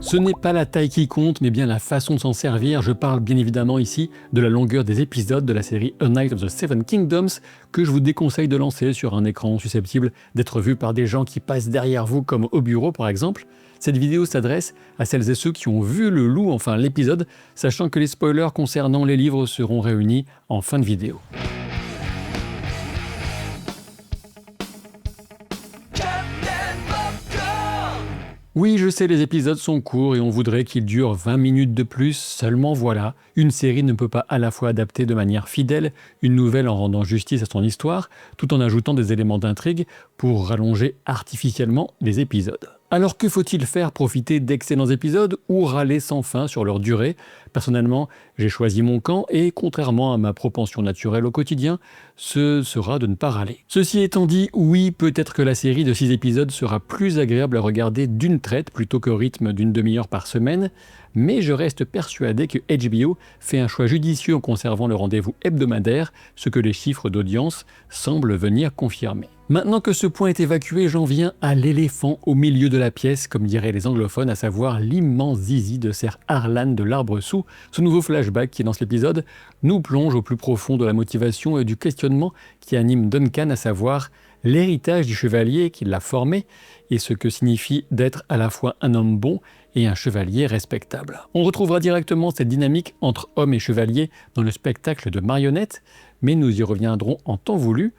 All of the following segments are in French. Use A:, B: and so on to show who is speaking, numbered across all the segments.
A: Ce n'est pas la taille qui compte, mais bien la façon de s'en servir. Je parle bien évidemment ici de la longueur des épisodes de la série A Knight of the Seven Kingdoms que je vous déconseille de lancer sur un écran susceptible d'être vu par des gens qui passent derrière vous comme au bureau par exemple. Cette vidéo s'adresse à celles et ceux qui ont vu le loup, enfin l'épisode, sachant que les spoilers concernant les livres seront réunis en fin de vidéo. Oui, je sais, les épisodes sont courts et on voudrait qu'ils durent 20 minutes de plus, seulement voilà, une série ne peut pas à la fois adapter de manière fidèle une nouvelle en rendant justice à son histoire, tout en ajoutant des éléments d'intrigue pour rallonger artificiellement les épisodes. Alors que faut-il faire? Profiter d'excellents épisodes ou râler sans fin sur leur durée? Personnellement, j'ai choisi mon camp et contrairement à ma propension naturelle au quotidien, ce sera de ne pas râler. Ceci étant dit, oui, peut-être que la série de 6 épisodes sera plus agréable à regarder d'une traite plutôt qu'au rythme d'une demi-heure par semaine, mais je reste persuadé que HBO fait un choix judicieux en conservant le rendez-vous hebdomadaire, ce que les chiffres d'audience semblent venir confirmer. Maintenant que ce point est évacué, j'en viens à l'éléphant au milieu de la pièce, comme diraient les anglophones, à savoir l'immense zizi de Ser Harlan de l'Arbre-Sous. Ce nouveau flashback qui lance l'épisode nous plonge au plus profond de la motivation et du questionnement qui anime Duncan, à savoir l'héritage du chevalier qui l'a formé et ce que signifie d'être à la fois un homme bon et un chevalier respectable. On retrouvera directement cette dynamique entre homme et chevalier dans le spectacle de marionnettes, mais nous y reviendrons en temps voulu.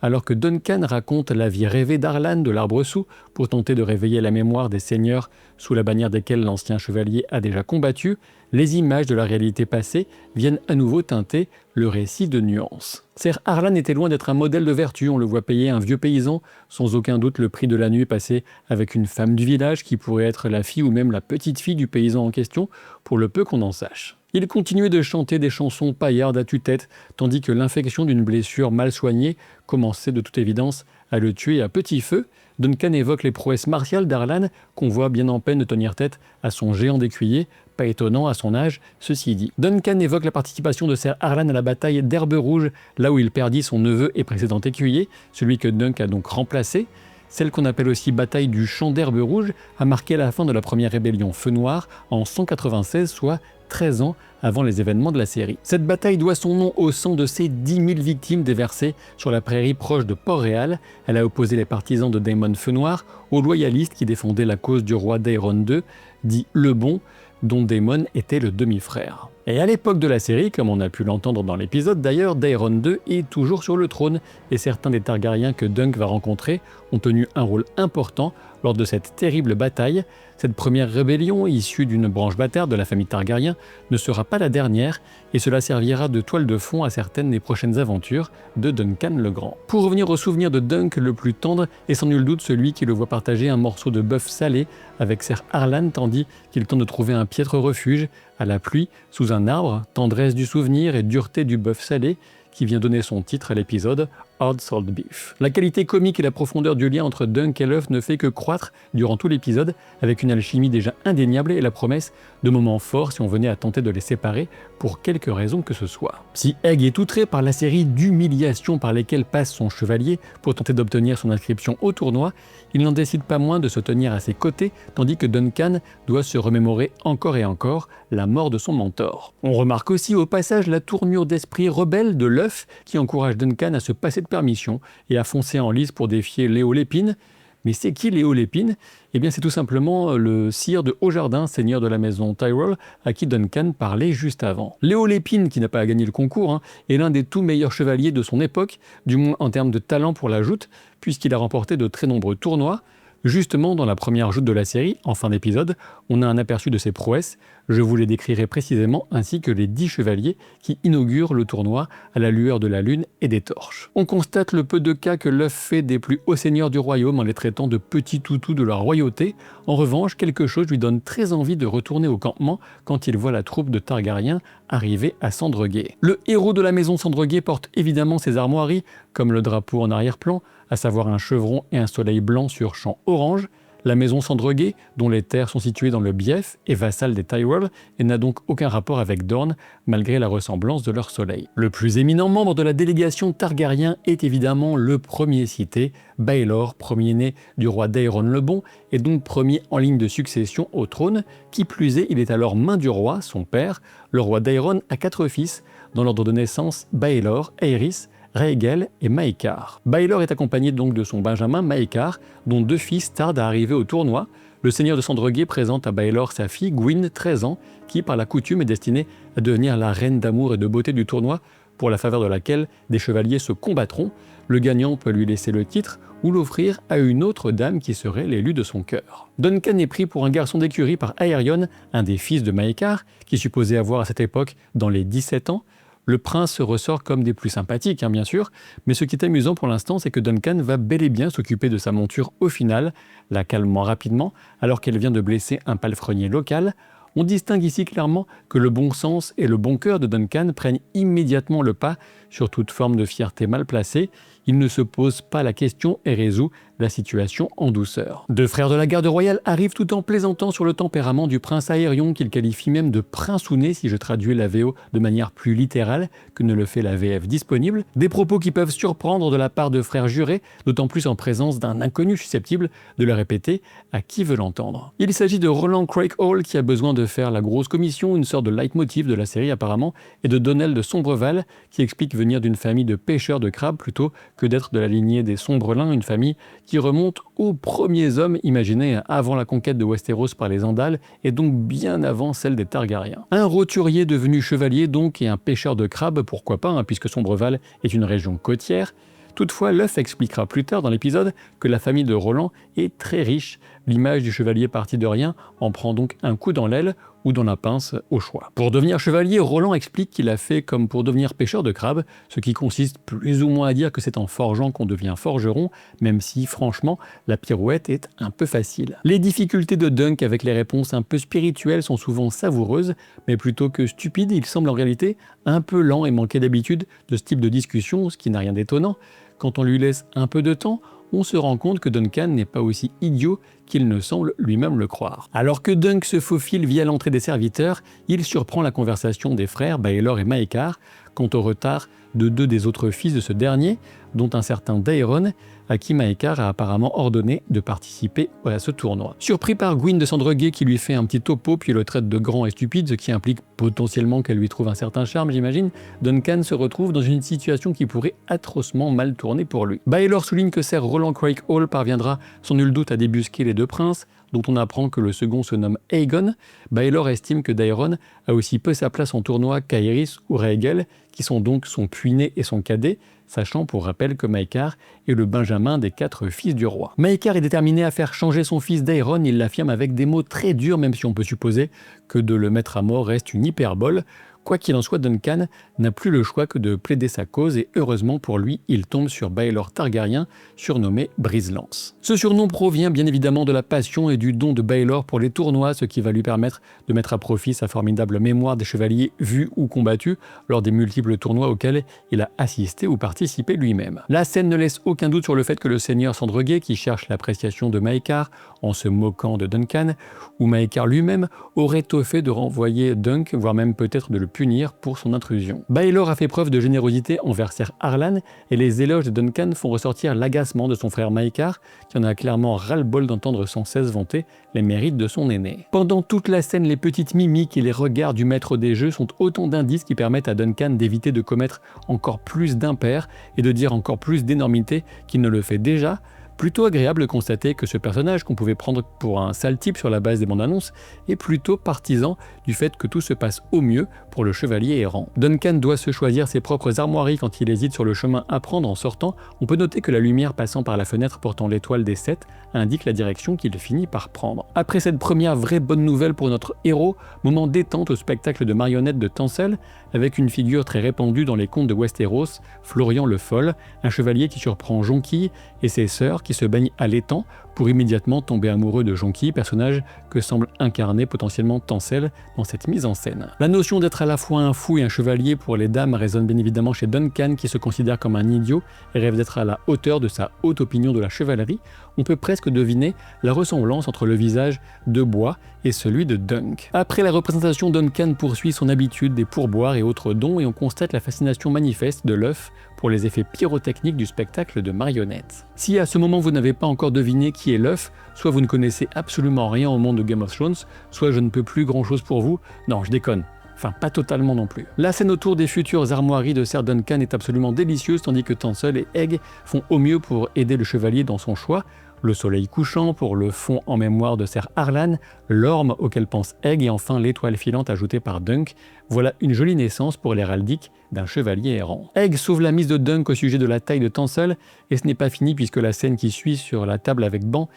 A: Alors que Duncan raconte la vie rêvée d'Harlan de l'Arbre-Sous pour tenter de réveiller la mémoire des seigneurs sous la bannière desquels l'ancien chevalier a déjà combattu, les images de la réalité passée viennent à nouveau teinter le récit de nuances. Ser Harlan était loin d'être un modèle de vertu, on le voit payer un vieux paysan, sans aucun doute le prix de la nuit passée avec une femme du village qui pourrait être la fille ou même la petite-fille du paysan en question, pour le peu qu'on en sache. Il continuait de chanter des chansons paillardes à tue-tête, tandis que l'infection d'une blessure mal soignée commençait de toute évidence à le tuer à petit feu. Duncan évoque les prouesses martiales d'Harlan, qu'on voit bien en peine de tenir tête à son géant d'écuyer, pas étonnant à son âge, ceci dit. Duncan évoque la participation de Ser Harlan à la bataille d'Herbe Rouge, là où il perdit son neveu et précédent écuyer, celui que Dunk a donc remplacé. Celle qu'on appelle aussi bataille du Champ d'Herbe Rouge a marqué la fin de la première rébellion Feu Noir en 196, soit 13 ans avant les événements de la série. Cette bataille doit son nom au sang de ces 10 000 victimes déversées sur la prairie proche de Port-Réal. Elle a opposé les partisans de Daemon Feu Noir aux loyalistes qui défendaient la cause du roi Daeron II, dit Le Bon, dont Daemon était le demi-frère. Et à l'époque de la série, comme on a pu l'entendre dans l'épisode d'ailleurs, Daeron II est toujours sur le trône et certains des Targaryens que Dunk va rencontrer ont tenu un rôle important lors de cette terrible bataille. Cette première rébellion, issue d'une branche bâtarde de la famille Targaryen, ne sera pas la dernière et cela servira de toile de fond à certaines des prochaines aventures de Duncan le Grand. Pour revenir au souvenir de Dunk le plus tendre est sans nul doute celui qui le voit partager un morceau de bœuf salé avec Ser Harlan tandis qu'il tente de trouver un piètre refuge à la pluie sous un arbre, tendresse du souvenir et dureté du bœuf salé qui vient donner son titre à l'épisode Hard Salt Beef. La qualité comique et la profondeur du lien entre Dunk et l'œuf ne fait que croître durant tout l'épisode, avec une alchimie déjà indéniable et la promesse de moments forts si on venait à tenter de les séparer pour quelque raison que ce soit. Si Egg est outré par la série d'humiliations par lesquelles passe son chevalier pour tenter d'obtenir son inscription au tournoi, il n'en décide pas moins de se tenir à ses côtés, tandis que Duncan doit se remémorer encore et encore la mort de son mentor. On remarque aussi au passage la tournure d'esprit rebelle de l'œuf qui encourage Duncan à se passer de permission et à foncer en lice pour défier Léo Lépine. Mais c'est qui Léo Lépine? Eh bien c'est tout simplement le sire de Haut-Jardin, seigneur de la maison Tyrell, à qui Duncan parlait juste avant. Léo Lépine, qui n'a pas gagné le concours, est l'un des tout meilleurs chevaliers de son époque, du moins en termes de talent pour la joute, puisqu'il a remporté de très nombreux tournois. Justement, dans la première joute de la série, en fin d'épisode, on a un aperçu de ses prouesses. Je vous les décrirai précisément, ainsi que les 10 chevaliers qui inaugurent le tournoi à la lueur de la lune et des torches. On constate le peu de cas que l'œuf fait des plus hauts seigneurs du royaume en les traitant de petits toutous de leur royauté. En revanche, quelque chose lui donne très envie de retourner au campement quand il voit la troupe de Targaryens arriver à Sandregué. Le héros de la maison Sandregué porte évidemment ses armoiries, comme le drapeau en arrière-plan, à savoir un chevron et un soleil blanc sur champ orange. La maison Sandregué, dont les terres sont situées dans le Bief, est vassale des Tyrell et n'a donc aucun rapport avec Dorne, malgré la ressemblance de leur soleil. Le plus éminent membre de la délégation Targaryen est évidemment le premier cité, Baelor, premier-né du roi Daeron le Bon, et donc premier en ligne de succession au trône. Qui plus est, il est alors main du roi, son père. Le roi Daeron a 4 fils, dans l'ordre de naissance Baelor, Aerys, Rhaegal et Maekar. Baelor est accompagné donc de son benjamin Maekar, dont 2 fils tardent à arriver au tournoi. Le seigneur de Sandregué présente à Baelor sa fille Gwyn, 13 ans, qui par la coutume est destinée à devenir la reine d'amour et de beauté du tournoi, pour la faveur de laquelle des chevaliers se combattront. Le gagnant peut lui laisser le titre ou l'offrir à une autre dame qui serait l'élu de son cœur. Duncan est pris pour un garçon d'écurie par Aerion, un des fils de Maekar, qui supposait avoir à cette époque dans les 17 ans. Le prince se ressort comme des plus sympathiques, bien sûr, mais ce qui est amusant pour l'instant, c'est que Duncan va bel et bien s'occuper de sa monture au final, la calmant rapidement, alors qu'elle vient de blesser un palefrenier local. On distingue ici clairement que le bon sens et le bon cœur de Duncan prennent immédiatement le pas sur toute forme de fierté mal placée. Il ne se pose pas la question et résout la situation en douceur. 2 frères de la garde royale arrivent tout en plaisantant sur le tempérament du prince Aerion, qu'il qualifie même de princounet si je traduis la VO de manière plus littérale que ne le fait la VF disponible. Des propos qui peuvent surprendre de la part de frères jurés, d'autant plus en présence d'un inconnu susceptible de le répéter à qui veut l'entendre. Il s'agit de Roland Craig Hall qui a besoin de faire la grosse commission, une sorte de leitmotiv de la série apparemment, et de Donnel de Sombreval qui explique venir d'une famille de pêcheurs de crabes plutôt que d'être de la lignée des Sombrelins, une famille qui remonte aux premiers hommes imaginés avant la conquête de Westeros par les Andals et donc bien avant celle des Targaryens. Un roturier devenu chevalier donc et un pêcheur de crabes, pourquoi pas, puisque Sombreval est une région côtière. Toutefois, l'œuf expliquera plus tard dans l'épisode que la famille de Roland est très riche. L'image du chevalier parti de rien en prend donc un coup dans l'aile ou dans la pince au choix. Pour devenir chevalier, Roland explique qu'il a fait comme pour devenir pêcheur de crabes, ce qui consiste plus ou moins à dire que c'est en forgeant qu'on devient forgeron, même si franchement la pirouette est un peu facile. Les difficultés de Dunk avec les réponses un peu spirituelles sont souvent savoureuses, mais plutôt que stupides, il semble en réalité un peu lent et manquer d'habitude de ce type de discussion, ce qui n'a rien d'étonnant. Quand on lui laisse un peu de temps, on se rend compte que Duncan n'est pas aussi idiot qu'il ne semble lui-même le croire. Alors que Dunk se faufile via l'entrée des serviteurs, il surprend la conversation des frères Baelor et Maekar quant au retard de 2 des autres fils de ce dernier, dont un certain Daeron, à qui Maekar a apparemment ordonné de participer à ce tournoi. Surpris par Gwyn de Sandregué qui lui fait un petit topo puis le traite de grand et stupide, ce qui implique potentiellement qu'elle lui trouve un certain charme, j'imagine, Duncan se retrouve dans une situation qui pourrait atrocement mal tourner pour lui. Baelor souligne que Sir Roland Craig Hall parviendra sans nul doute à débusquer les 2 princes, dont on apprend que le second se nomme Aegon. Baelor estime que Daeron a aussi peu sa place en tournoi qu'Aerys ou Rhaegal, qui sont donc son puîné et son cadet, sachant pour rappel que Maekar est le benjamin des 4 fils du roi. Maekar est déterminé à faire changer son fils Daeron, il l'affirme avec des mots très durs, même si on peut supposer que de le mettre à mort reste une hyperbole. Quoi qu'il en soit, Duncan n'a plus le choix que de plaider sa cause et heureusement pour lui, il tombe sur Baelor Targaryen, surnommé Brise-Lance. Ce surnom provient bien évidemment de la passion et du don de Baelor pour les tournois, ce qui va lui permettre de mettre à profit sa formidable mémoire des chevaliers vus ou combattus lors des multiples tournois auxquels il a assisté ou participé lui-même. La scène ne laisse aucun doute sur le fait que le seigneur Sandregué, qui cherche l'appréciation de Maekar en se moquant de Duncan, ou Maekar lui-même, aurait tôt fait de renvoyer Dunk, voire même peut-être de le punir pour son intrusion. Baelor a fait preuve de générosité envers Ser Harlan et les éloges de Duncan font ressortir l'agacement de son frère Maekar, qui en a clairement ras-le-bol d'entendre sans cesse vanter les mérites de son aîné. Pendant toute la scène, les petites mimiques et les regards du maître des jeux sont autant d'indices qui permettent à Duncan d'éviter de commettre encore plus d'impairs et de dire encore plus d'énormités qu'il ne le fait déjà. Plutôt agréable de constater que ce personnage, qu'on pouvait prendre pour un sale type sur la base des bandes annonces, est plutôt partisan du fait que tout se passe au mieux pour le chevalier errant. Duncan doit se choisir ses propres armoiries quand il hésite sur le chemin à prendre en sortant. On peut noter que la lumière passant par la fenêtre portant l'étoile des 7 indique la direction qu'il finit par prendre. Après cette première vraie bonne nouvelle pour notre héros, moment détente au spectacle de marionnettes de Tansel, avec une figure très répandue dans les contes de Westeros, Florian le Fol, un chevalier qui surprend Jonquille et ses sœurs, joueur qui se baigne à l'étang pour immédiatement tomber amoureux de Jonqui, personnage que semble incarner potentiellement Tencel dans cette mise en scène. La notion d'être à la fois un fou et un chevalier pour les dames résonne bien évidemment chez Duncan qui se considère comme un idiot et rêve d'être à la hauteur de sa haute opinion de la chevalerie. On peut presque deviner la ressemblance entre le visage de Bois et celui de Dunk. Après la représentation, Duncan poursuit son habitude des pourboires et autres dons et on constate la fascination manifeste de l'œuf pour les effets pyrotechniques du spectacle de marionnettes. Si à ce moment vous n'avez pas encore deviné qui est l'œuf, soit vous ne connaissez absolument rien au monde de Game of Thrones, soit je ne peux plus grand chose pour vous, non je déconne. Enfin, pas totalement non plus. La scène autour des futures armoiries de Ser Duncan est absolument délicieuse, tandis que Tencel et Egg font au mieux pour aider le chevalier dans son choix. Le soleil couchant pour le fond en mémoire de Ser Harlan, l'orme auquel pense Egg et enfin l'étoile filante ajoutée par Dunk. Voilà une jolie naissance pour l'héraldique d'un chevalier errant. Egg sauve la mise de Dunk au sujet de la taille de Tencel et ce n'est pas fini puisque la scène qui suit sur la table avec Ban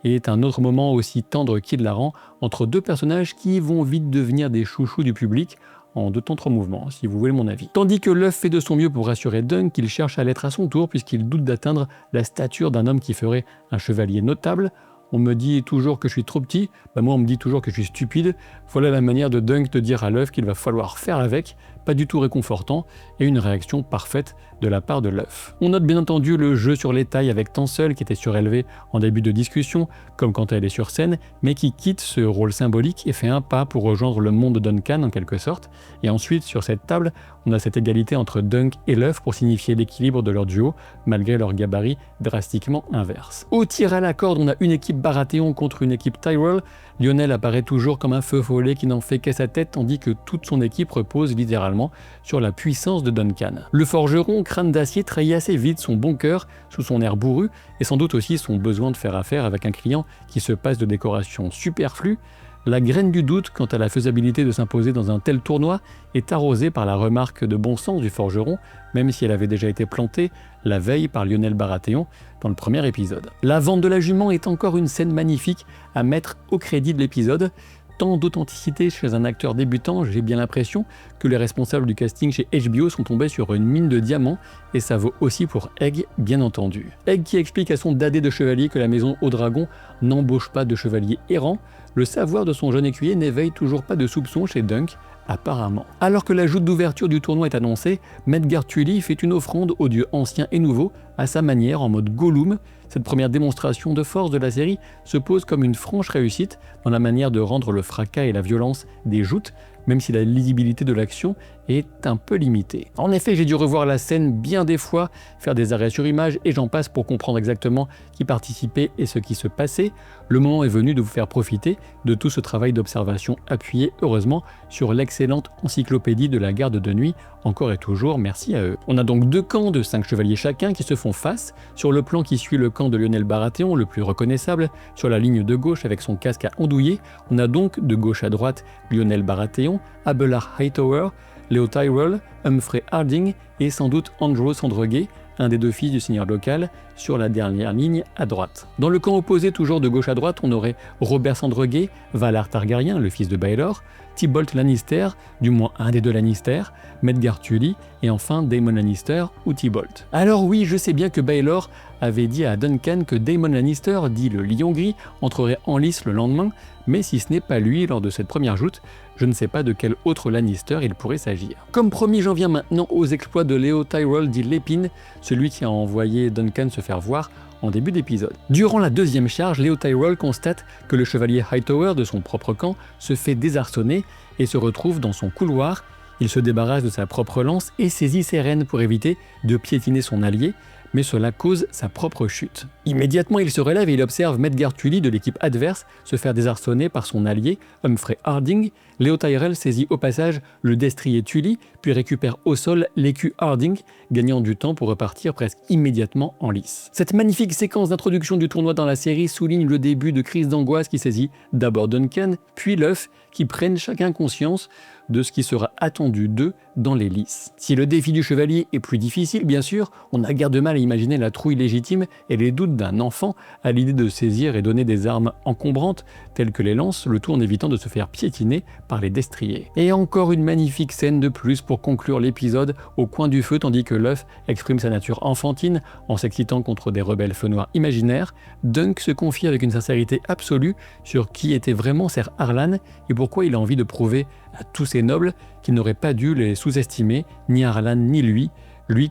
A: est un autre moment aussi tendre qu'hilarant entre deux personnages qui vont vite devenir des chouchous du public en deux temps trois mouvements, si vous voulez mon avis. Tandis que l'œuf fait de son mieux pour rassurer Dunk, il cherche à l'être à son tour puisqu'il doute d'atteindre la stature d'un homme qui ferait un chevalier notable. On me dit toujours que je suis trop petit, moi on me dit toujours que je suis stupide. Voilà la manière de Dunk de dire à l'œuf qu'il va falloir faire avec, pas du tout réconfortant, et une réaction parfaite de la part de l'œuf. On note bien entendu le jeu sur les tailles avec Tencel qui était surélevé en début de discussion, comme quand elle est sur scène, mais qui quitte ce rôle symbolique et fait un pas pour rejoindre le monde de Duncan en quelque sorte. Et ensuite, sur cette table, on a cette égalité entre Dunk et l'œuf pour signifier l'équilibre de leur duo, malgré leur gabarit drastiquement inverse. Au tir à la corde, on a une équipe Baratheon contre une équipe Tyrell. Lionel apparaît toujours comme un feu follet qui n'en fait qu'à sa tête, tandis que toute son équipe repose littéralement sur la puissance de Duncan. Le forgeron, crâne d'acier, trahit assez vite son bon cœur sous son air bourru, et sans doute aussi son besoin de faire affaire avec un client qui se passe de décoration superflue. La graine du doute quant à la faisabilité de s'imposer dans un tel tournoi est arrosée par la remarque de bon sens du forgeron, même si elle avait déjà été plantée la veille par Lionel Baratheon dans le premier épisode. La vente de la jument est encore une scène magnifique à mettre au crédit de l'épisode. Tant d'authenticité chez un acteur débutant, j'ai bien l'impression que les responsables du casting chez HBO sont tombés sur une mine de diamants, et ça vaut aussi pour Egg, bien entendu. Egg qui explique à son dadé de chevalier que la maison au dragon n'embauche pas de chevalier errant, le savoir de son jeune écuyer n'éveille toujours pas de soupçons chez Dunk, apparemment. Alors que la joute d'ouverture du tournoi est annoncée, Medgar Tully fait une offrande aux dieux anciens et nouveaux, à sa manière, en mode Gollum. Cette première démonstration de force de la série se pose comme une franche réussite dans la manière de rendre le fracas et la violence des joutes, même si la lisibilité de l'action est un peu limitée. En effet, j'ai dû revoir la scène bien des fois, faire des arrêts sur image et j'en passe pour comprendre exactement qui participait et ce qui se passait. Le moment est venu de vous faire profiter de tout ce travail d'observation appuyé, heureusement, sur l'excellente encyclopédie de la garde de nuit, encore et toujours, merci à eux. On a donc deux camps de 5 chevaliers chacun qui se font face. Sur le plan qui suit le camp de Lionel Baratheon, le plus reconnaissable, sur la ligne de gauche avec son casque à ondouiller, on a donc de gauche à droite Lionel Baratheon, Abelard Hightower, Leo Tyrell, Humphrey Harding et sans doute Andros Sandreguet, un des deux fils du seigneur local, sur la dernière ligne à droite. Dans le camp opposé, toujours de gauche à droite, on aurait Robert Sandreguet, Valar Targaryen, le fils de Baelor, Tybolt Lannister, du moins un des deux Lannister, Medgar Tully et enfin Daemon Lannister ou Tybolt. Alors oui, je sais bien que Baelor avait dit à Duncan que Daemon Lannister, dit le lion gris, entrerait en lice le lendemain, mais si ce n'est pas lui lors de cette première joute, je ne sais pas de quel autre Lannister il pourrait s'agir. Comme promis, j'en viens maintenant aux exploits de Leo Tyrell dit l'épine, celui qui a envoyé Duncan se faire voir en début d'épisode. Durant la deuxième charge, Leo Tyrell constate que le chevalier Hightower de son propre camp se fait désarçonner et se retrouve dans son couloir. Il se débarrasse de sa propre lance et saisit ses rênes pour éviter de piétiner son allié, mais cela cause sa propre chute. Immédiatement, il se relève et il observe Medgar Tully de l'équipe adverse se faire désarçonner par son allié, Humphrey Harding. Leo Tyrell saisit au passage le destrier Tully, puis récupère au sol l'écu Harding, gagnant du temps pour repartir presque immédiatement en lice. Cette magnifique séquence d'introduction du tournoi dans la série souligne le début de crise d'angoisse qui saisit d'abord Duncan, puis l'œuf, qui prennent chacun conscience de ce qui sera attendu d'eux dans les lices. Si le défi du chevalier est plus difficile, bien sûr, on n'a guère de mal à imaginer la trouille légitime et les doutes d'un enfant à l'idée de saisir et donner des armes encombrantes telles que les lances, le tout en évitant de se faire piétiner par les destriers. Et encore une magnifique scène de plus pour conclure l'épisode au coin du feu tandis que l'œuf exprime sa nature enfantine en s'excitant contre des rebelles feux noirs imaginaires. Dunk se confie avec une sincérité absolue sur qui était vraiment Ser Harlan et pourquoi il a envie de prouver à tous ces nobles qu'il n'aurait pas dû les sous-estimer, ni Harlan ni lui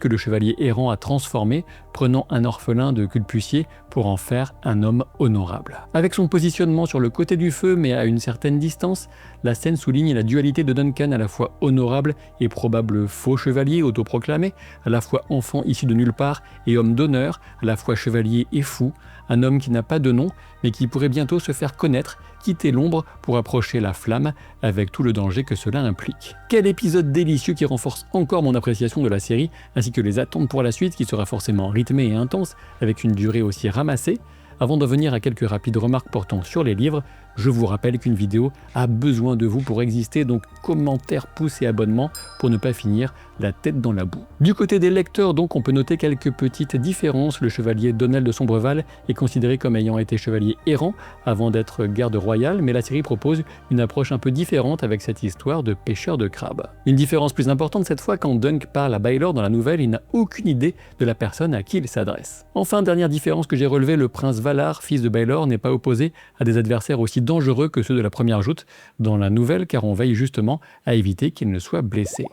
A: que le chevalier errant a transformé, prenant un orphelin de culpucier pour en faire un homme honorable. Avec son positionnement sur le côté du feu mais à une certaine distance, la scène souligne la dualité de Duncan, à la fois honorable et probable faux chevalier autoproclamé, à la fois enfant issu de nulle part et homme d'honneur, à la fois chevalier et fou, un homme qui n'a pas de nom mais qui pourrait bientôt se faire connaître, quitter l'ombre pour approcher la flamme avec tout le danger que cela implique. Quel épisode délicieux qui renforce encore mon appréciation de la série ainsi que les attentes pour la suite qui sera forcément rythmée et intense avec une durée aussi ramassée. Avant d'en venir à quelques rapides remarques portant sur les livres, je vous rappelle qu'une vidéo a besoin de vous pour exister, donc commentaires, pouces et abonnements pour ne pas finir la tête dans la boue. Du côté des lecteurs, donc, on peut noter quelques petites différences. Le chevalier Donald de Sombreval est considéré comme ayant été chevalier errant avant d'être garde royale, mais la série propose une approche un peu différente avec cette histoire de pêcheur de crabes. Une différence plus importante cette fois, quand Dunk parle à Baylor dans la nouvelle, il n'a aucune idée de la personne à qui il s'adresse. Enfin, dernière différence que j'ai relevée, le prince Valar, fils de Baylor, n'est pas opposé à des adversaires aussi dangereux que ceux de la première joute dans la nouvelle, car on veille justement à éviter qu'il ne soit blessé.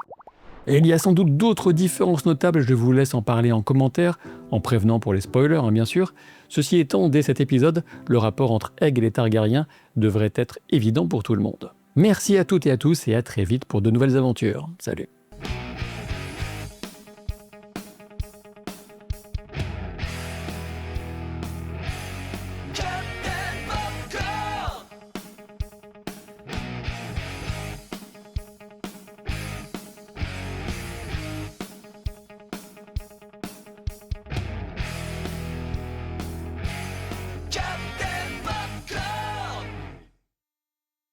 A: Et il y a sans doute d'autres différences notables, je vous laisse en parler en commentaire, en prévenant pour les spoilers bien sûr. Ceci étant, dès cet épisode, le rapport entre Aegle et les Targaryens devrait être évident pour tout le monde. Merci à toutes et à tous et à très vite pour de nouvelles aventures. Salut.